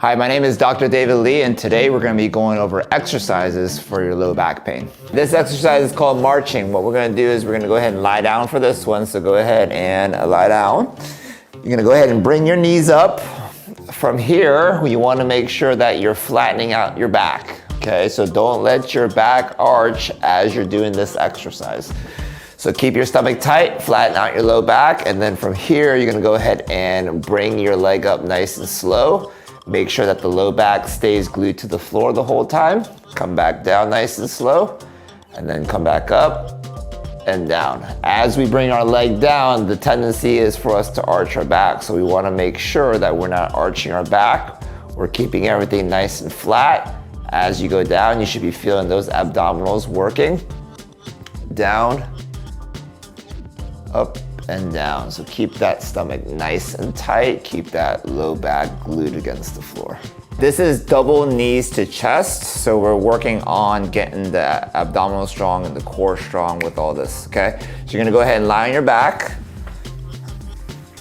Hi, my name is Dr. David Lee, and today we're going to be going over exercises for your low back pain. This exercise is called marching. What we're going to do is we're going to go ahead and lie down for this one. So go ahead and lie down. You're going to go ahead and bring your knees up. From here, you want to make sure that you're flattening out your back. Okay, so don't let your back arch as you're doing this exercise. So keep your stomach tight, flatten out your low back, and then from here, you're going to go ahead and bring your leg up nice and slow. Make sure that the low back stays glued to the floor the whole time. Come back down nice and slow, and then come back up and down. As we bring our leg down, the tendency is for us to arch our back. So we want to make sure that we're not arching our back. We're keeping everything nice and flat. As you go down, you should be feeling those abdominals working. Down, up, and down. So keep that stomach nice and tight. Keep that low back glued against the floor. This is double knees to chest. So we're working on getting the abdominal strong and the core strong with all this, okay? So you're gonna go ahead and lie on your back.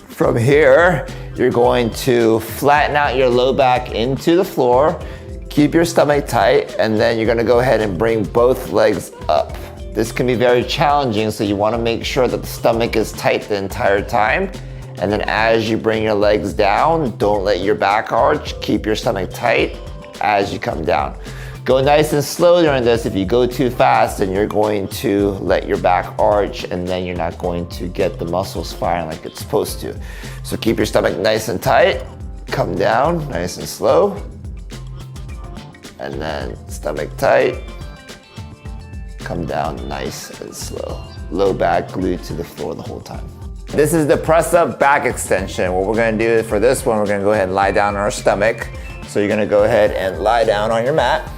From here, you're going to flatten out your low back into the floor. Keep your stomach tight, and then you're gonna go ahead and bring both legs up. This can be very challenging, so you want to make sure that the stomach is tight the entire time. And then as you bring your legs down, don't let your back arch. Keep your stomach tight as you come down. Go nice and slow during this. If you go too fast, then you're going to let your back arch, and then you're not going to get the muscles firing like it's supposed to. So keep your stomach nice and tight. Come down nice and slow. And then stomach tight. Come down nice and slow. Low back glued to the floor the whole time. This is the press up back extension. What we're gonna do for this one, we're gonna go ahead and lie down on our stomach. So you're gonna go ahead and lie down on your mat.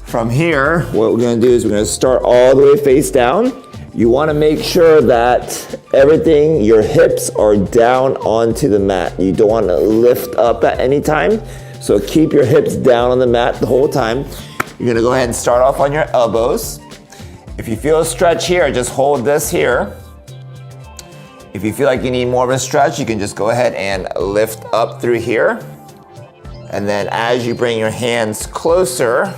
From here, what we're gonna do is we're gonna start all the way face down. You wanna make sure that everything, your hips are down onto the mat. You don't wanna lift up at any time. So keep your hips down on the mat the whole time. You're gonna go ahead and start off on your elbows. If you feel a stretch here, just hold this here. If you feel like you need more of a stretch, you can just go ahead and lift up through here. And then as you bring your hands closer,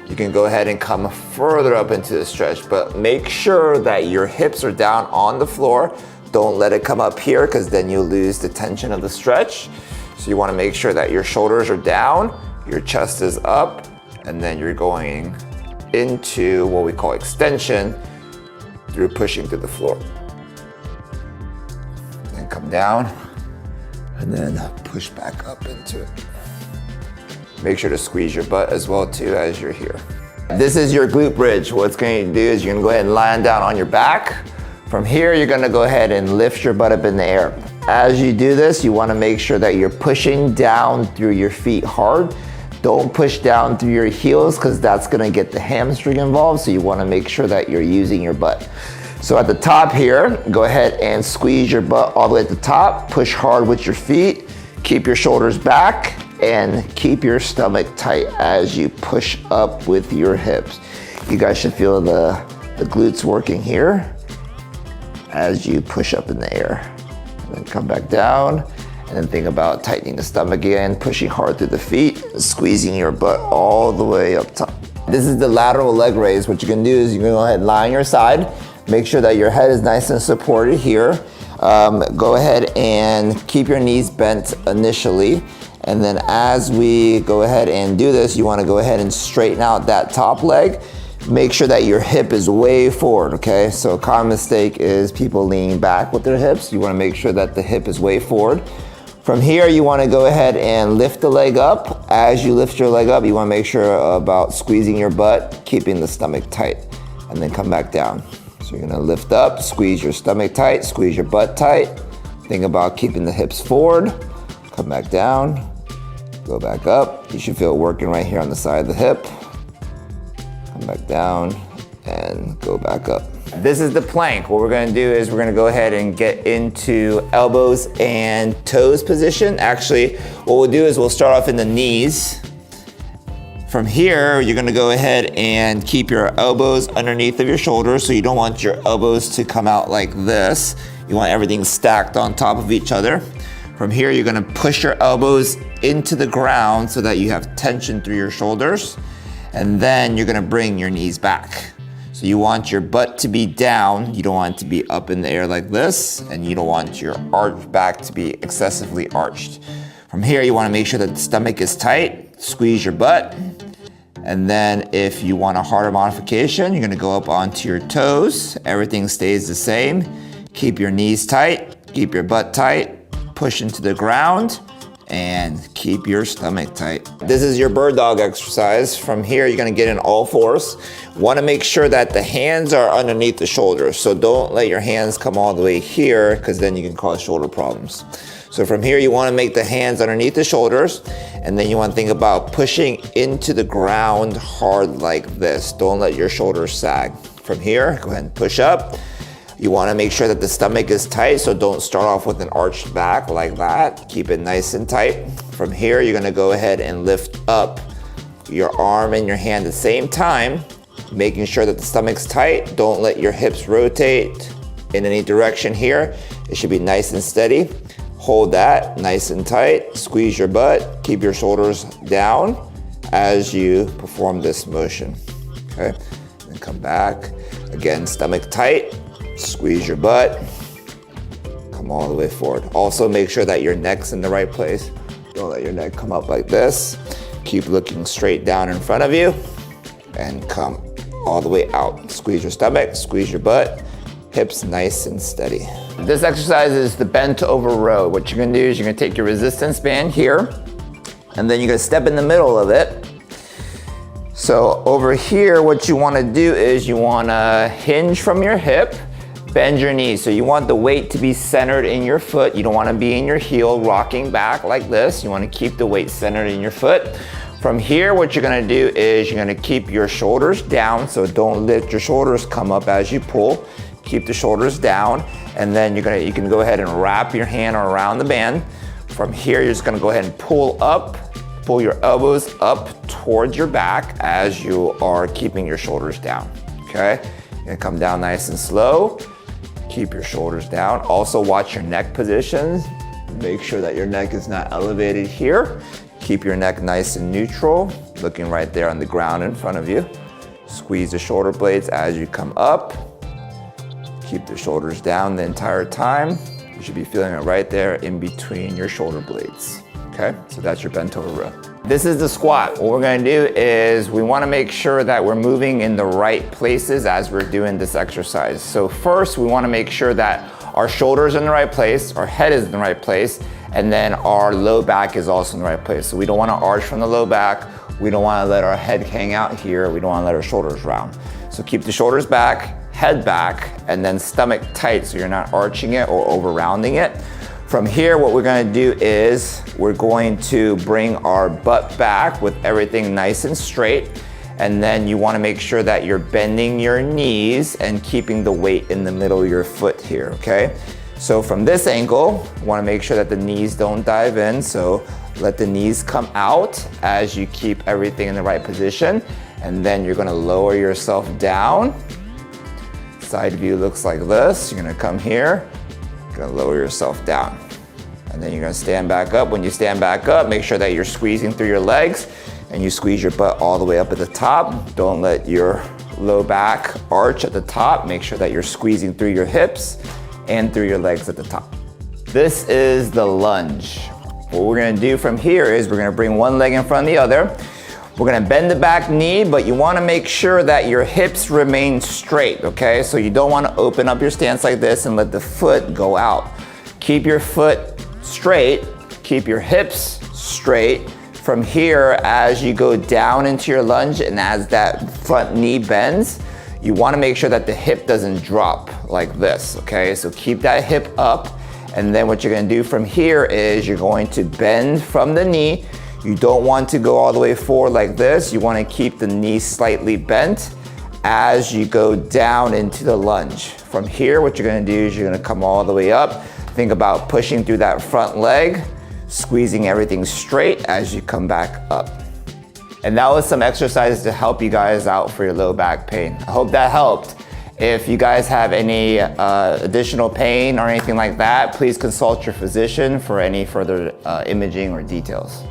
you can go ahead and come further up into the stretch, but make sure that your hips are down on the floor. Don't let it come up here, because then you'll lose the tension of the stretch. So you wanna make sure that your shoulders are down, your chest is up, and then you're going into what we call extension through pushing to the floor. Then come down, and then push back up into it. Make sure to squeeze your butt as well too as you're here. This is your glute bridge. What it's going to do is you're gonna go ahead and lie down on your back. From here, you're gonna go ahead and lift your butt up in the air. As you do this, you wanna make sure that you're pushing down through your feet hard. Don't push down through your heels, because that's gonna get the hamstring involved, so you wanna make sure that you're using your butt. So at the top here, go ahead and squeeze your butt all the way at the top, push hard with your feet, keep your shoulders back, and keep your stomach tight as you push up with your hips. You guys should feel the glutes working here as you push up in the air. And then come back down. And then think about tightening the stomach again, pushing hard through the feet, squeezing your butt all the way up top. This is the lateral leg raise. What you can do is you can go ahead and lie on your side. Make sure that your head is nice and supported here. Go ahead and keep your knees bent initially. And then as we go ahead and do this, you wanna go ahead and straighten out that top leg. Make sure that your hip is way forward, okay? So a common mistake is people leaning back with their hips. You wanna make sure that the hip is way forward. From here, you wanna go ahead and lift the leg up. As you lift your leg up, you wanna make sure about squeezing your butt, keeping the stomach tight, and then come back down. So you're gonna lift up, squeeze your stomach tight, squeeze your butt tight. Think about keeping the hips forward, come back down, go back up. You should feel it working right here on the side of the hip. Come back down and go back up. This is the plank. What we're gonna do is we're gonna go ahead and get into elbows and toes position. Actually, what we'll do is we'll start off in the knees. From here, you're gonna go ahead and keep your elbows underneath of your shoulders, so you don't want your elbows to come out like this. You want everything stacked on top of each other. From here, you're gonna push your elbows into the ground so that you have tension through your shoulders. And then you're gonna bring your knees back. So you want your butt to be down. You don't want it to be up in the air like this. And you don't want your arch back to be excessively arched. From here, you wanna make sure that the stomach is tight. Squeeze your butt. And then if you want a harder modification, you're gonna go up onto your toes. Everything stays the same. Keep your knees tight, keep your butt tight, push into the ground, and keep your stomach tight. This is your bird dog exercise. From here, you're gonna get in all fours. Wanna make sure that the hands are underneath the shoulders. So don't let your hands come all the way here, because then you can cause shoulder problems. So from here, you wanna make the hands underneath the shoulders, and then you wanna think about pushing into the ground hard like this. Don't let your shoulders sag. From here, go ahead and push up. You wanna make sure that the stomach is tight, so don't start off with an arched back like that. Keep it nice and tight. From here, you're gonna go ahead and lift up your arm and your hand at the same time, making sure that the stomach's tight. Don't let your hips rotate in any direction here. It should be nice and steady. Hold that nice and tight, squeeze your butt, keep your shoulders down as you perform this motion, okay? And come back. Again, stomach tight, squeeze your butt, come all the way forward. Also make sure that your neck's in the right place. Don't let your neck come up like this. Keep looking straight down in front of you and come all the way out. Squeeze your stomach, squeeze your butt, hips nice and steady. This exercise is the bent over row. What you're gonna do is you're gonna take your resistance band here, and then you're gonna step in the middle of it. So over here, what you wanna do is you wanna hinge from your hip, bend your knees. So you want the weight to be centered in your foot. You don't wanna be in your heel rocking back like this. You wanna keep the weight centered in your foot. From here, what you're gonna do is you're gonna keep your shoulders down, so don't let your shoulders come up as you pull. Keep the shoulders down, and then you can go ahead and wrap your hand around the band. From here, you're just gonna go ahead and pull your elbows up towards your back as you are keeping your shoulders down, okay? You're gonna come down nice and slow. Keep your shoulders down. Also watch your neck positions. Make sure that your neck is not elevated here. Keep your neck nice and neutral, looking right there on the ground in front of you. Squeeze the shoulder blades as you come up. Keep the shoulders down the entire time. You should be feeling it right there in between your shoulder blades. Okay, so that's your bent over row. This is the squat. What we're gonna do is we wanna make sure that we're moving in the right places as we're doing this exercise. So first, we wanna make sure that our shoulders are in the right place, our head is in the right place, and then our low back is also in the right place. So we don't wanna arch from the low back. We don't wanna let our head hang out here. We don't wanna let our shoulders round. So keep the shoulders back, head back, and then stomach tight so you're not arching it or over rounding it. From here, what we're gonna do is we're going to bring our butt back with everything nice and straight. And then you wanna make sure that you're bending your knees and keeping the weight in the middle of your foot here, okay? So from this angle, you wanna make sure that the knees don't dive in. So let the knees come out as you keep everything in the right position. And then you're gonna lower yourself down. Side view looks like this. You're gonna come here, you're gonna lower yourself down. And then you're gonna stand back up. When you stand back up, make sure that you're squeezing through your legs and you squeeze your butt all the way up at the top. Don't let your low back arch at the top. Make sure that you're squeezing through your hips and through your legs at the top. This is the lunge. What we're gonna do from here is we're gonna bring one leg in front of the other. We're gonna bend the back knee, but you wanna make sure that your hips remain straight, okay? So you don't wanna open up your stance like this and let the foot go out. Keep your foot straight, keep your hips straight. From here, as you go down into your lunge and as that front knee bends, you wanna make sure that the hip doesn't drop like this, okay? So keep that hip up, and then what you're gonna do from here is you're going to bend from the knee. You don't want to go all the way forward like this. You want to keep the knee slightly bent as you go down into the lunge. From here, what you're going to do is you're going to come all the way up. Think about pushing through that front leg, squeezing everything straight as you come back up. And that was some exercises to help you guys out for your low back pain. I hope that helped. If you guys have any additional pain or anything like that, please consult your physician for any further imaging or details.